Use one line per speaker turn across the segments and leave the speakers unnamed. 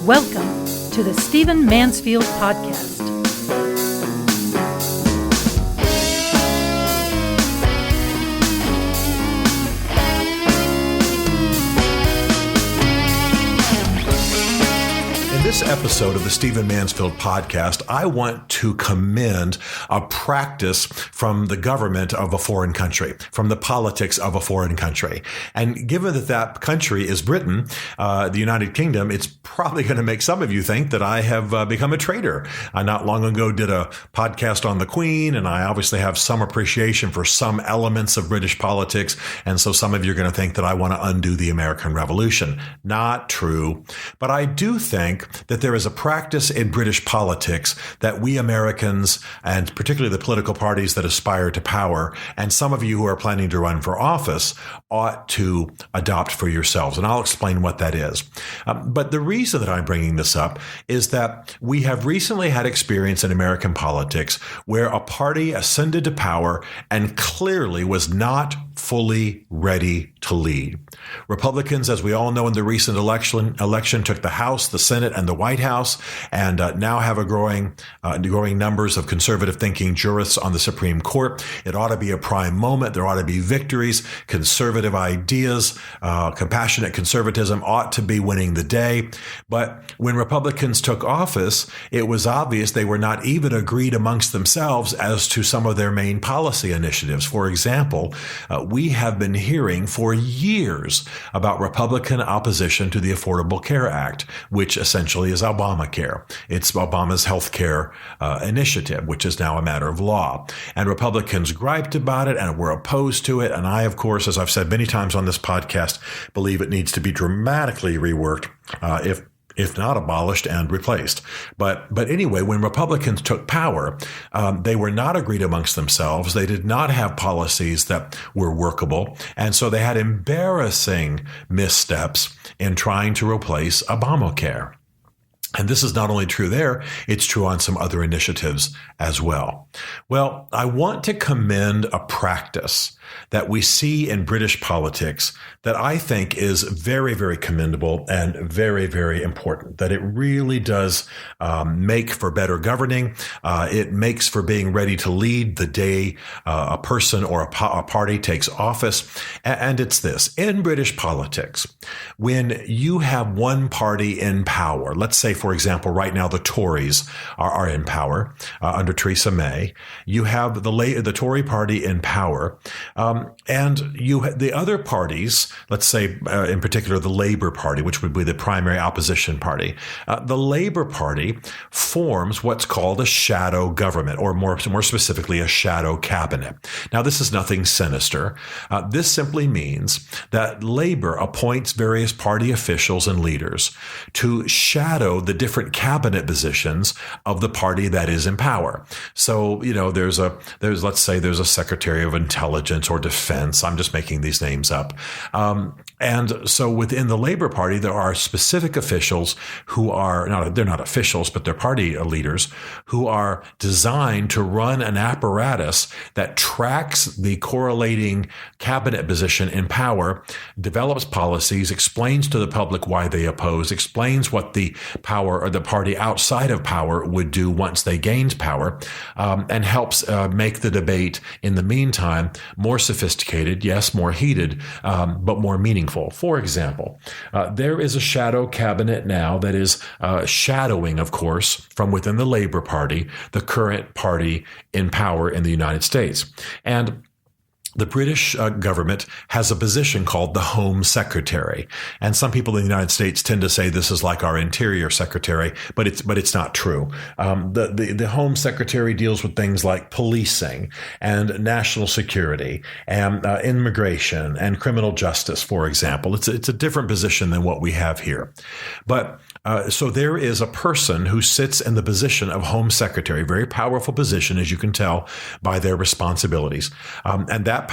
Welcome to the Stephen Mansfield Podcast.
In this episode of the Stephen Mansfield Podcast, I want to commend a practice from the government of a foreign country, from the politics of a foreign country. And given that that country is Britain, the United Kingdom, it's probably going to make some of you think that I have become a traitor. I not long ago did a podcast on the Queen, and I obviously have some appreciation for some elements of British politics. And so some of you are going to think that I want to undo the American Revolution. Not true. But I do think that there is a practice in British politics that we Americans, and particularly the political parties that aspire to power, and some of you who are planning to run for office, ought to adopt for yourselves. And I'll explain what that is. But the reason that I'm bringing this up is that we have recently had experience in American politics where a party ascended to power and clearly was not fully ready to lead. Republicans, as we all know, in the recent election took the House, the Senate, and the White House, and now have a growing numbers of conservative thinking jurists on the Supreme Court. It ought to be a prime moment. There ought to be victories. Conservative ideas, compassionate conservatism ought to be winning the day. But when Republicans took office, it was obvious they were not even agreed amongst themselves as to some of their main policy initiatives. For example, we have been hearing for years about Republican opposition to the Affordable Care Act, which essentially is Obamacare. It's Obama's health care initiative, which is now a matter of law. And Republicans griped about it and were opposed to it. And I, of course, as I've said many times on this podcast, believe it needs to be dramatically reworked, if not abolished and replaced. But anyway, when Republicans took power, they were not agreed amongst themselves. They did not have policies that were workable. And so they had embarrassing missteps in trying to replace Obamacare. And this is not only true there, it's true on some other initiatives as well. Well, I want to commend a practice that we see in British politics that I think is very, very commendable and very, very important, that it really does make for better governing. It makes for being ready to lead the day a person or a party takes office. And it's this. In British politics, when you have one party in power, let's say, for example, right now the Tories are in power under Theresa May. You have the Tory party in power. And the other parties, let's say in particular the Labour Party, which would be the primary opposition party, the Labour Party forms what's called a shadow government, or more specifically, a shadow cabinet. Now, this is nothing sinister. This simply means that Labour appoints various party officials and leaders to shadow the different cabinet positions of the party that is in power. So, there's let's say there's a Secretary of Intelligence or Defense. I'm just making these names up. And so within the Labour Party, there are specific officials who are they're not officials, but they're party leaders who are designed to run an apparatus that tracks the correlating cabinet position in power, develops policies, explains to the public why they oppose, explains what the power or the party outside of power would do once they gained power, and helps make the debate in the meantime more sophisticated, yes, more heated, but more meaningful. For example, there is a shadow cabinet now that is shadowing, of course, from within the Labour Party, the current party in power in the United States. And the British government has a position called the Home Secretary. And some people in the United States tend to say this is like our Interior Secretary, but it's not true. The Home Secretary deals with things like policing and national security and immigration and criminal justice, for example. It's a different position than what we have here. But so there is a person who sits in the position of Home Secretary, very powerful position, as you can tell by their responsibilities. And that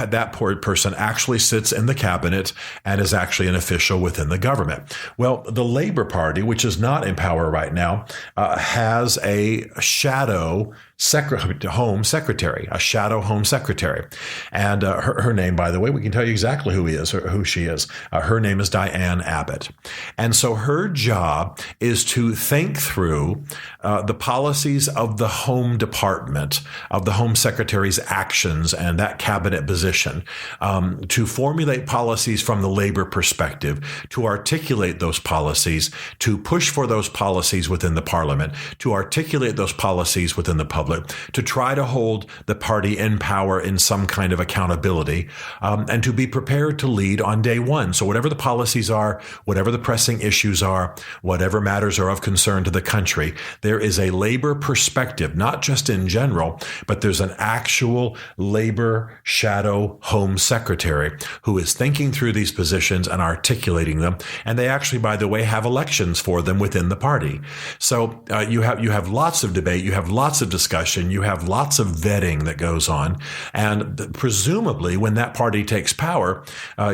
person actually sits in the cabinet and is actually an official within the government. Well, the Labour Party, which is not in power right now, has a shadow home secretary, a shadow home secretary. And her name, by the way, we can tell you exactly who she is. Her name is Diane Abbott. And so her job is to think through the policies of the Home Department, of the Home Secretary's actions and that cabinet position, to formulate policies from the labor perspective, to articulate those policies, to push for those policies within the parliament, to articulate those policies within the public, to try to hold the party in power in some kind of accountability, and to be prepared to lead on day one. So whatever the policies are, whatever the pressing issues are, whatever matters are of concern to the country, there is a labor perspective, not just in general, but there's an actual labor shadow home secretary who is thinking through these positions and articulating them. And they actually, by the way, have elections for them within the party. So you have lots of debate, you have lots of discussion, you have lots of vetting that goes on. And presumably when that party takes power,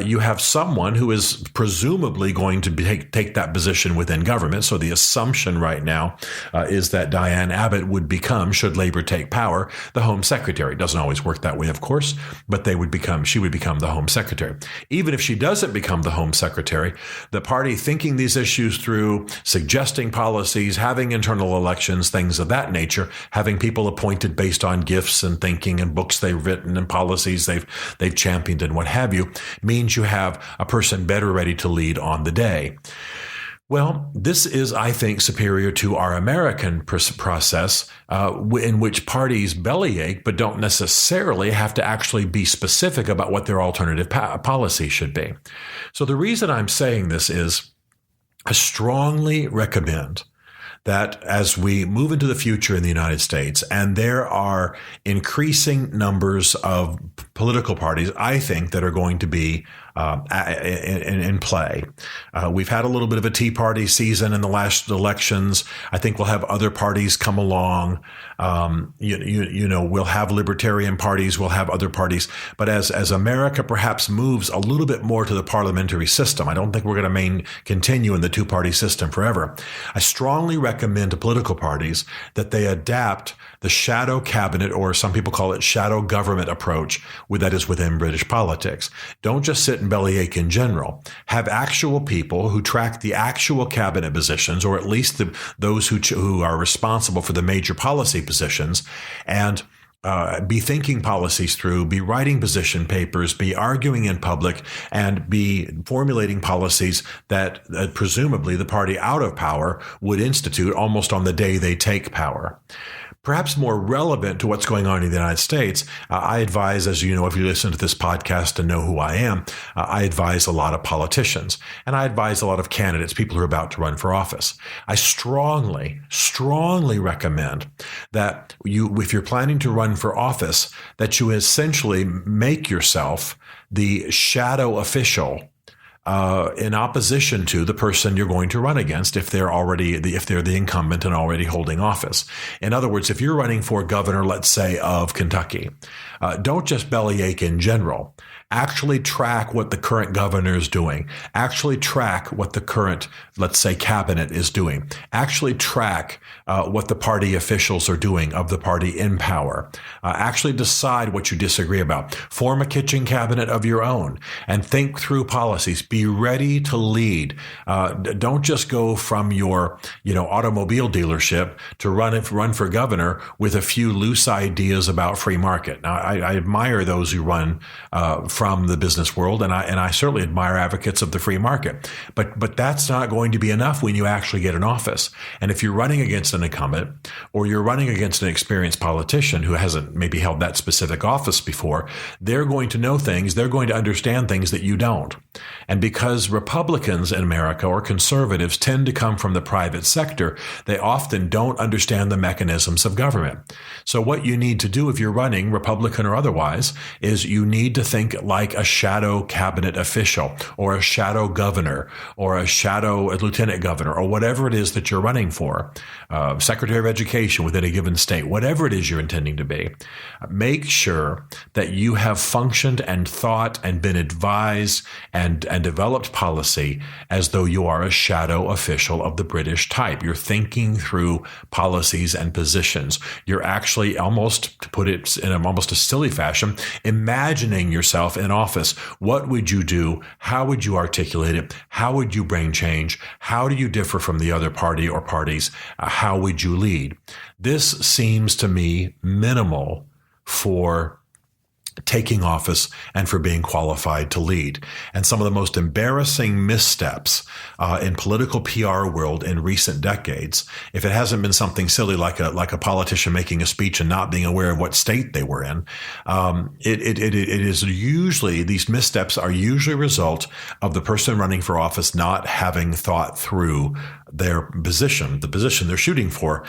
you have someone who is presumably going to take that position within government. So the assumption right now is that Diane Abbott would become, should Labor take power, the Home Secretary. It doesn't always work that way, of course, but she would become the Home Secretary. Even if she doesn't become the Home Secretary, the party thinking these issues through, suggesting policies, having internal elections, things of that nature, having people appointed based on gifts and thinking and books they've written and policies they've championed and what have you, means you have a person better ready to lead on the day. Well, this is, I think, superior to our American process in which parties bellyache but don't necessarily have to actually be specific about what their alternative policy should be. So the reason I'm saying this is I strongly recommend that as we move into the future in the United States, and there are increasing numbers of political parties, I think, that are going to be in play. We've had a little bit of a Tea Party season in the last elections. I think we'll have other parties come along. We'll have libertarian parties, we'll have other parties. But as America perhaps moves a little bit more to the parliamentary system, I don't think we're going to continue in the two-party system forever. I strongly recommend to political parties that they adapt the shadow cabinet, or some people call it shadow government approach, that is within British politics. Don't just sit and bellyache in general. Have actual people who track the actual cabinet positions, or at least those who are responsible for the major policy positions, and be thinking policies through, be writing position papers, be arguing in public, and be formulating policies that presumably the party out of power would institute almost on the day they take power. Perhaps more relevant to what's going on in the United States, I advise, as you know, if you listen to this podcast and know who I am, I advise a lot of politicians, and I advise a lot of candidates, people who are about to run for office. I strongly, strongly recommend that if you're planning to run for office, that you essentially make yourself the shadow official in opposition to the person you're going to run against if they're the incumbent and already holding office. In other words, if you're running for governor, let's say, of Kentucky, don't just bellyache in general. Actually track what the current governor is doing. Actually track what the current, let's say, cabinet is doing. Actually track what the party officials are doing of the party in power. Actually decide what you disagree about. Form a kitchen cabinet of your own and think through policies. Be ready to lead. Don't just go from your, automobile dealership to run for governor with a few loose ideas about free market. Now, I admire those who run from the business world, and I certainly admire advocates of the free market. But that's not going to be enough when you actually get in office. And if you're running against an incumbent, or you're running against an experienced politician who hasn't maybe held that specific office before, they're going to know things, they're going to understand things that you don't. And because Republicans in America, or conservatives, tend to come from the private sector, they often don't understand the mechanisms of government. So what you need to do if you're running, Republican or otherwise, is you need to think like a shadow cabinet official or a shadow governor or a lieutenant governor or whatever it is that you're running for, Secretary of Education within a given state, whatever it is you're intending to be, make sure that you have functioned and thought and been advised and developed policy as though you are a shadow official of the British type. You're thinking through policies and positions. You're actually almost, to put it in almost a silly fashion, imagining yourself in office. What would you do? How would you articulate it? How would you bring change? How do you differ from the other party or parties? How would you lead? This seems to me minimal for taking office and for being qualified to lead. And some of the most embarrassing missteps in political PR world in recent decades, if it hasn't been something silly like a politician making a speech and not being aware of what state they were in, it is usually, these missteps are usually a result of the person running for office not having thought through their position, the position they're shooting for,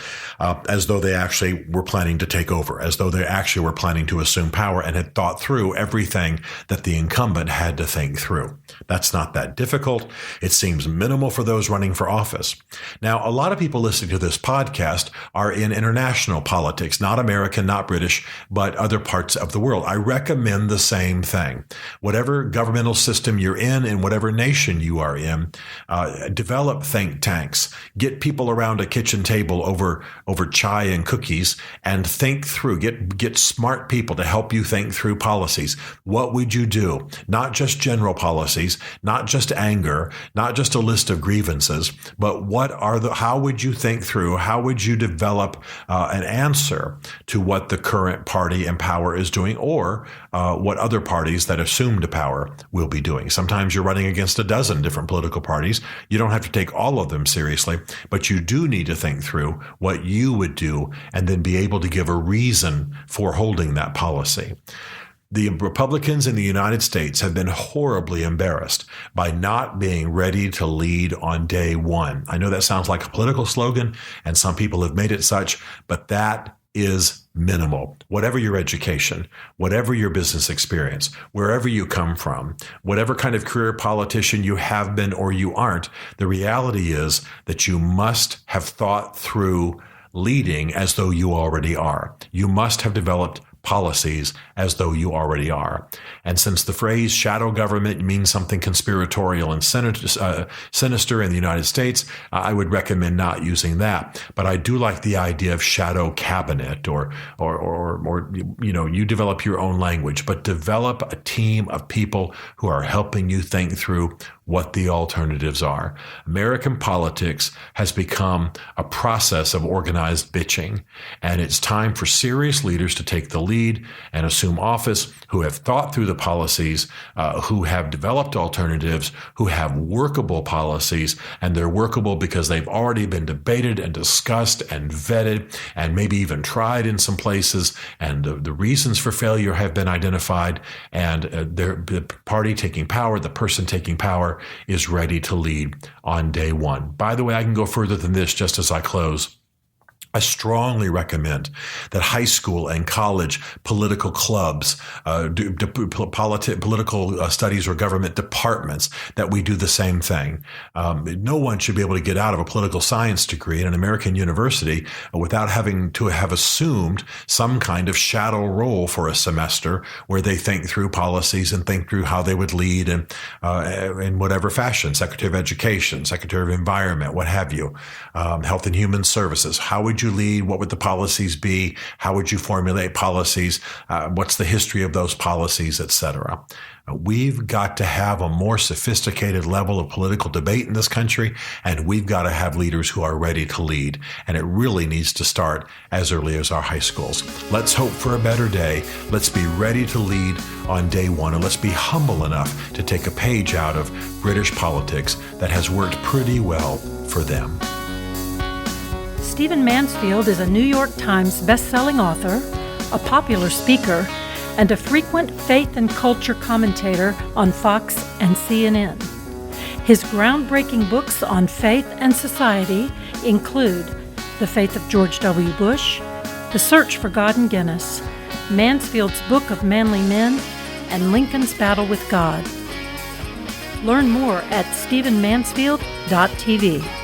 as though they actually were planning to take over, as though they actually were planning to assume power and had thought through everything that the incumbent had to think through. That's not that difficult. It seems minimal for those running for office. Now, a lot of people listening to this podcast are in international politics, not American, not British, but other parts of the world. I recommend the same thing. Whatever governmental system you're in whatever nation you are in, develop think tanks. Get people around a kitchen table over chai and cookies and think through. Get smart people to help you think through policies. What would you do? Not just general policies, not just anger, not just a list of grievances, but how would you think through? How would you develop an answer to what the current party in power is doing, or what other parties that assumed power will be doing? Sometimes you're running against a dozen different political parties. You don't have to take all of them seriously, but you do need to think through what you would do and then be able to give a reason for holding that policy. The Republicans in the United States have been horribly embarrassed by not being ready to lead on day one. I know that sounds like a political slogan, and some people have made it such, but that is minimal. Whatever your education, whatever your business experience, wherever you come from, whatever kind of career politician you have been or you aren't, the reality is that you must have thought through leading as though you already are. You must have developed policies as though you already are. And since the phrase shadow government means something conspiratorial and sinister in the United States, I would recommend not using that. But I do like the idea of shadow cabinet or you develop your own language, but develop a team of people who are helping you think through what the alternatives are. American politics has become a process of organized bitching, and it's time for serious leaders to take the lead and assume office, who have thought through the policies, who have developed alternatives, who have workable policies, and they're workable because they've already been debated and discussed and vetted and maybe even tried in some places, and the reasons for failure have been identified, and the party taking power, the person taking power, is ready to lead on day one. By the way, I can go further than this just as I close. I strongly recommend that high school and college political clubs, political studies or government departments, that we do the same thing. No one should be able to get out of a political science degree in an American university without having to have assumed some kind of shadow role for a semester where they think through policies and think through how they would lead in whatever fashion, Secretary of Education, Secretary of Environment, what have you, Health and Human Services. How would you lead? What would the policies be? How would you formulate policies? What's the history of those policies, etc.? We've got to have a more sophisticated level of political debate in this country, and we've got to have leaders who are ready to lead. And it really needs to start as early as our high schools. Let's hope for a better day. Let's be ready to lead on day one, and let's be humble enough to take a page out of British politics that has worked pretty well for them.
Stephen Mansfield is a New York Times best-selling author, a popular speaker, and a frequent faith and culture commentator on Fox and CNN. His groundbreaking books on faith and society include The Faith of George W. Bush, The Search for God in Guinness, Mansfield's Book of Manly Men, and Lincoln's Battle with God. Learn more at stephenmansfield.tv.